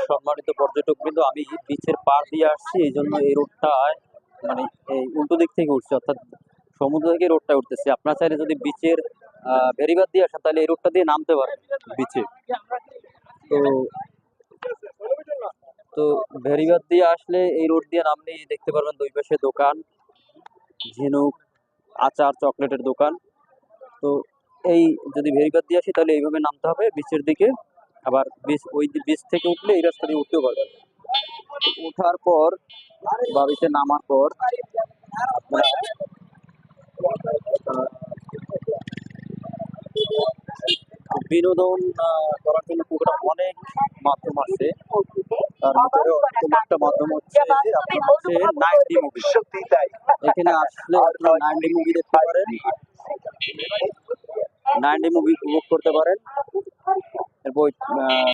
সম্মানিত পর্যটক, কিন্তু আমি বিচের পাড় দিয়ে আসছি, এই জন্য এই রোডটায় মানে এই উল্টো দিক থেকে উঠছে, অর্থাৎ সমুদ্র থেকে রোডটা উঠতেছে। আপনার চাইলে যদি বিচের বেড়িবাঁধ দিয়ে আসেন তাহলে এই রোডটা দিয়ে নামতে পারেন বিচে। তো তো বেড়িবাঁধ দিয়ে আসলে এই রোড দিয়ে নামলেই দেখতে পারবেন দুই পাশে দোকান, ঝিনুক, আচার, চকলেটের দোকান। তো এই যদি বেড়িবাঁধ দিয়ে আসি তাহলে এইভাবে নামতে হবে বিচের দিকে। আবার বিচ থেকে উঠলে এই রাস্তা দিয়ে উঠতেও পারবেন। ওঠার পর বা বিচে নামার পর আপনারা বিনোদন করার জন্য পুকুরে অনেক মাধ্যম আছে। তার ভিতরে অন্যতম একটা মাধ্যম হচ্ছে আপনার হচ্ছে 9D মুভি। এখানে আসলে আপনার 9D মুভি দেখতে পারেন, 9D মুভি উপভোগ করতে পারেন। এরপর